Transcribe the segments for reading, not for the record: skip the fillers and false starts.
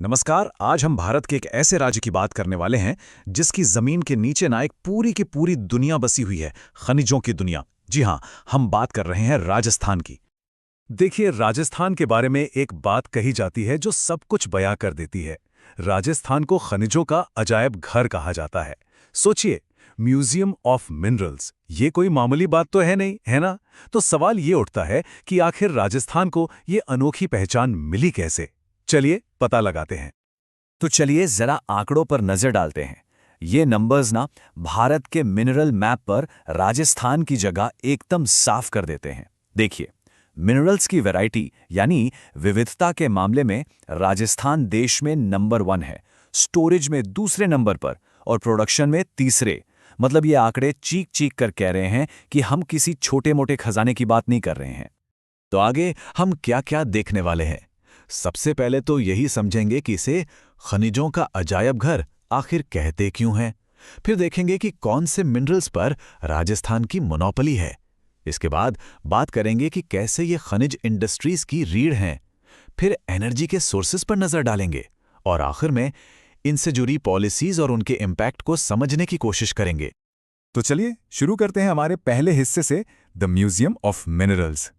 नमस्कार। आज हम भारत के एक ऐसे राज्य की बात करने वाले हैं जिसकी जमीन के नीचे ना एक पूरी की पूरी दुनिया बसी हुई है, खनिजों की दुनिया। जी हाँ, हम बात कर रहे हैं राजस्थान की। देखिए, राजस्थान के बारे में एक बात कही जाती है जो सब कुछ बयां कर देती है। राजस्थान को खनिजों का अजायब घर कहा जाता है। सोचिए, म्यूजियम ऑफ मिनरल्स, ये कोई मामूली बात तो है नहीं, है ना? तो सवाल ये उठता है कि आखिर राजस्थान को ये अनोखी पहचान मिली कैसे? चलिए पता लगाते हैं। तो चलिए जरा आंकड़ों पर नजर डालते हैं। ये नंबर्स ना भारत के मिनरल मैप पर राजस्थान की जगह एकदम साफ कर देते हैं। देखिए, मिनरल्स की वैरायटी यानी विविधता के मामले में राजस्थान देश में नंबर 1 है, स्टोरेज में दूसरे नंबर पर और प्रोडक्शन में तीसरे। मतलब ये आंकड़े चीख चीख कर कह रहे हैं कि हम किसी छोटे मोटे खजाने की बात नहीं कर रहे हैं। तो आगे हम क्या क्या देखने वाले हैं? सबसे पहले तो यही समझेंगे कि इसे खनिजों का अजायब घर आखिर कहते क्यों हैं। फिर देखेंगे कि कौन से मिनरल्स पर राजस्थान की मोनोपोली है। इसके बाद बात करेंगे कि कैसे ये खनिज इंडस्ट्रीज की रीढ़ हैं। फिर एनर्जी के सोर्सेस पर नजर डालेंगे और आखिर में इनसे जुड़ी पॉलिसीज और उनके इम्पैक्ट को समझने की कोशिश करेंगे। तो चलिए शुरू करते हैं हमारे पहले हिस्से से, द म्यूजियम ऑफ मिनरल्स।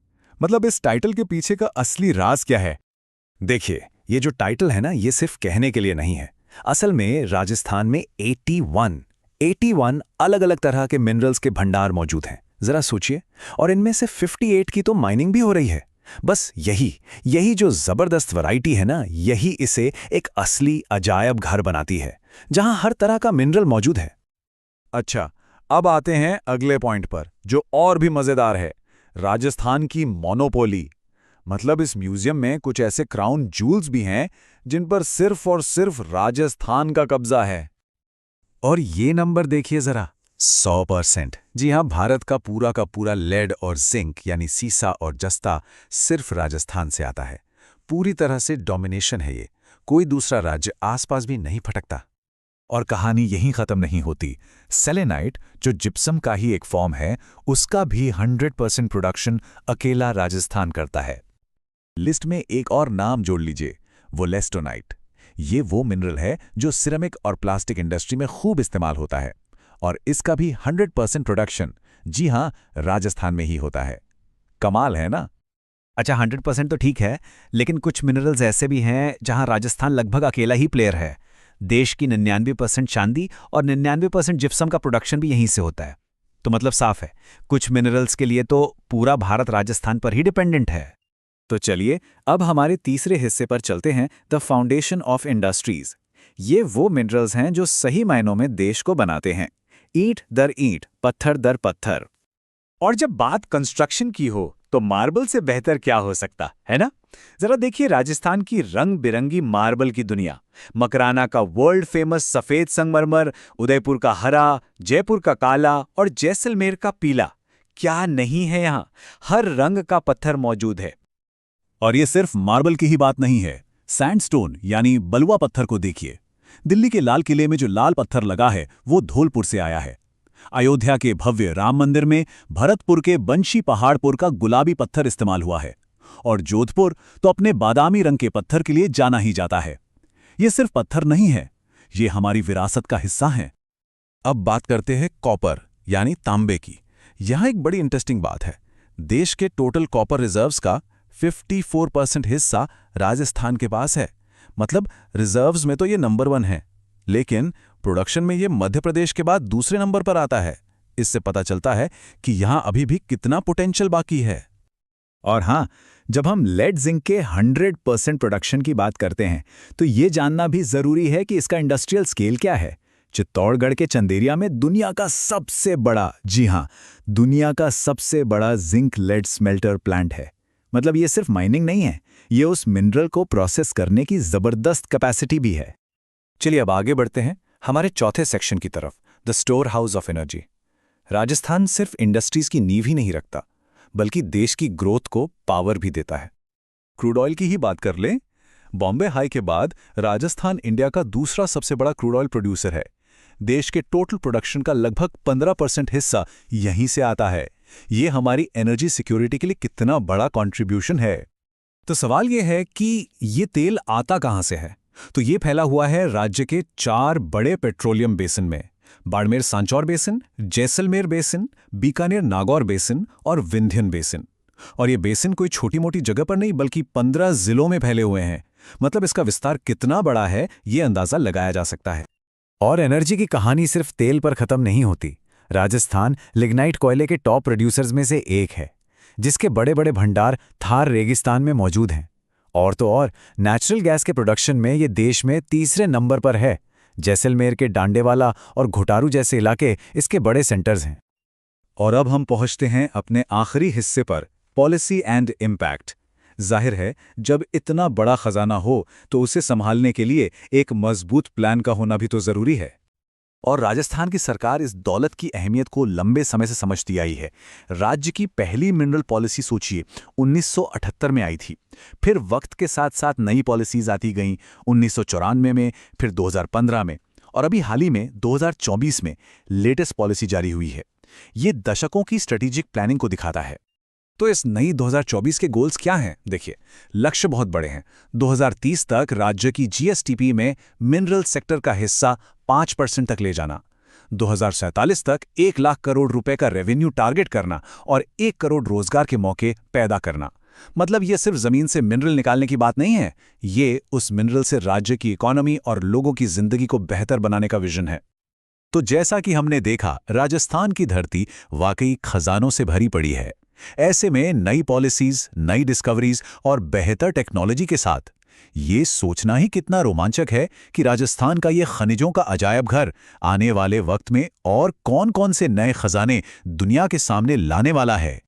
मतलब इस टाइटल के पीछे का असली राज क्या है? देखिए, ये जो टाइटल है ना, ये सिर्फ कहने के लिए नहीं है। असल में राजस्थान में 81 अलग अलग तरह के मिनरल्स के भंडार मौजूद हैं। जरा सोचिए, और इनमें से 58 की तो माइनिंग भी हो रही है। बस यही जो जबरदस्त वैरायटी है ना, यही इसे एक असली अजायब घर बनाती है, जहां हर तरह का मिनरल मौजूद है। अच्छा, अब आते हैं अगले पॉइंट पर, जो और भी मजेदार है, राजस्थान की मोनोपोली। मतलब इस म्यूजियम में कुछ ऐसे क्राउन जूल्स भी हैं जिन पर सिर्फ और सिर्फ राजस्थान का कब्जा है। और ये नंबर देखिए जरा, 100%। जी हाँ, भारत का पूरा लेड और जिंक यानी सीसा और जस्ता सिर्फ राजस्थान से आता है। पूरी तरह से डोमिनेशन है ये, कोई दूसरा राज्य आसपास भी नहीं फटकता। और कहानी यहीं खत्म नहीं होती। सेलेनाइट, जो जिप्सम का ही एक फॉर्म है, उसका भी 100% प्रोडक्शन अकेला राजस्थान करता है। लिस्ट में एक और नाम जोड़ लीजिए, वो लेस्टोनाइट। ये वो मिनरल है जो सिरेमिक और प्लास्टिक इंडस्ट्री में खूब इस्तेमाल होता है, और इसका भी 100% प्रोडक्शन, जी हां, राजस्थान में ही होता है। कमाल है ना? अच्छा, 100% तो ठीक है, लेकिन कुछ मिनरल्स ऐसे भी हैं जहां राजस्थान लगभग अकेला ही प्लेयर है। देश की 99% चांदी और 99% जिप्सम का प्रोडक्शन भी यहीं से होता है। तो मतलब साफ है, कुछ मिनरल्स के लिए तो पूरा भारत राजस्थान पर ही डिपेंडेंट है। तो चलिए अब हमारे तीसरे हिस्से पर चलते हैं, द फाउंडेशन ऑफ इंडस्ट्रीज। ये वो मिनरल्स हैं जो सही मायनों में देश को बनाते हैं, ईंट दर ईंट, पत्थर दर पत्थर। और जब बात कंस्ट्रक्शन की हो तो मार्बल से बेहतर क्या हो सकता है ना? जरा देखिए राजस्थान की रंग बिरंगी मार्बल की दुनिया। मकराना का वर्ल्ड फेमस सफेद संगमरमर, उदयपुर का हरा, जयपुर का काला और जैसलमेर का पीला। क्या नहीं है यहाँ? हर रंग का पत्थर मौजूद है। और ये सिर्फ मार्बल की ही बात नहीं है। सैंडस्टोन यानी बलुआ पत्थर को देखिए। दिल्ली के लाल किले में जो लाल पत्थर लगा है वो धौलपुर से आया है। अयोध्या के भव्य राम मंदिर में भरतपुर के बंशी पहाड़पुर का गुलाबी पत्थर इस्तेमाल हुआ है। और जोधपुर तो अपने बादामी रंग के पत्थर के लिए जाना ही जाता है। ये सिर्फ पत्थर नहीं है, ये हमारी विरासत का हिस्सा है। अब बात करते हैं कॉपर यानी तांबे की। यहां एक बड़ी इंटरेस्टिंग बात है। देश के टोटल कॉपर रिजर्व्स का 54% हिस्सा राजस्थान के पास है। मतलब रिजर्व्स में तो ये नंबर 1 है, लेकिन प्रोडक्शन में ये मध्य प्रदेश के बाद दूसरे नंबर पर आता है। इससे पता चलता है कि यहां अभी भी कितना पोटेंशियल बाकी है। और हां, जब हम लेड जिंक के 100% प्रोडक्शन की बात करते हैं तो ये जानना भी जरूरी है कि इसका इंडस्ट्रियल स्केल क्या है। चित्तौड़गढ़ के चंदेरिया में दुनिया का सबसे बड़ा, जी हां, दुनिया का सबसे बड़ा जिंक लेड स्मेल्टर प्लांट है। मतलब ये सिर्फ माइनिंग नहीं है, ये उस मिनरल को प्रोसेस करने की जबरदस्त कैपेसिटी भी है। चलिए अब आगे बढ़ते हैं हमारे चौथे सेक्शन की तरफ, the store house of energy. Rajasthan सिर्फ इंडस्ट्रीज की नींव ही नहीं रखता, बल्कि देश की ग्रोथ को पावर भी देता है। क्रूड ऑयल की ही बात कर लें, बॉम्बे हाई के बाद राजस्थान इंडिया का दूसरा सबसे बड़ा क्रूड ऑयल प्रोड्यूसर है। देश के टोटल प्रोडक्शन का लगभग 15% हिस्सा यहीं से आता है। ये हमारी एनर्जी सिक्योरिटी के लिए कितना बड़ा कंट्रीब्यूशन है। तो सवाल ये है कि ये तेल आता कहां से है? तो ये फैला हुआ है राज्य के 4 बड़े पेट्रोलियम बेसिन में: Barmer Sanchore basin, Jaisalmer basin, Bikaner Nagaur basin और विंध्यन बेसिन। और ये बेसिन कोई छोटी मोटी जगह पर नहीं बल्कि 15 जिलों में फैले हुए हैं। मतलब इसका विस्तार कितना बड़ा है ये अंदाजा लगाया जा सकता है। और एनर्जी की कहानी सिर्फ तेल पर खत्म नहीं होती। राजस्थान लिग्नाइट कोयले के टॉप प्रोड्यूसर्स में से एक है, जिसके बड़े बड़े भंडार थार रेगिस्तान में मौजूद हैं। और तो और नेचुरल गैस के प्रोडक्शन में ये देश में तीसरे नंबर पर है। जैसलमेर के डांडेवाला और घोटारू जैसे इलाके इसके बड़े सेंटर्स हैं। और अब हम पहुंचते हैं अपने आखिरी हिस्से पर, पॉलिसी एंड इम्पैक्ट। जाहिर है, जब इतना बड़ा खजाना हो तो उसे संभालने के लिए एक मजबूत प्लान का होना भी तो जरूरी है। और राजस्थान की सरकार इस दौलत की अहमियत को लंबे समय से समझती आई है। राज्य की पहली मिनरल पॉलिसी सोचिए 1978 में आई थी। फिर वक्त के साथ साथ नई पॉलिसीज आती गईं 1994 में, फिर 2015 में और अभी हाल ही में 2024 में लेटेस्ट पॉलिसी जारी हुई है। ये दशकों की स्ट्रेटेजिक प्लानिंग को दिखाता है। तो इस नई 2024 के गोल्स क्या हैं? देखिए, लक्ष्य बहुत बड़े हैं। 2030 तक राज्य की जीएसटीपी में मिनरल सेक्टर का हिस्सा 5% तक ले जाना, 2047 तक 1 लाख करोड़ रुपए का रेवेन्यू टारगेट करना और 1 करोड़ रोजगार के मौके पैदा करना। मतलब ये सिर्फ जमीन से मिनरल निकालने की बात नहीं है, ये उस मिनरल से राज्य की इकोनॉमी और लोगों की जिंदगी को बेहतर बनाने का विजन है। तो जैसा कि हमने देखा, राजस्थान की धरती वाकई खजानों से भरी पड़ी है। ऐसे में नई पॉलिसीज, नई डिस्कवरीज और बेहतर टेक्नोलॉजी के साथ ये सोचना ही कितना रोमांचक है कि राजस्थान का ये खनिजों का अजायब घर आने वाले वक्त में और कौन-कौन से नए खजाने दुनिया के सामने लाने वाला है।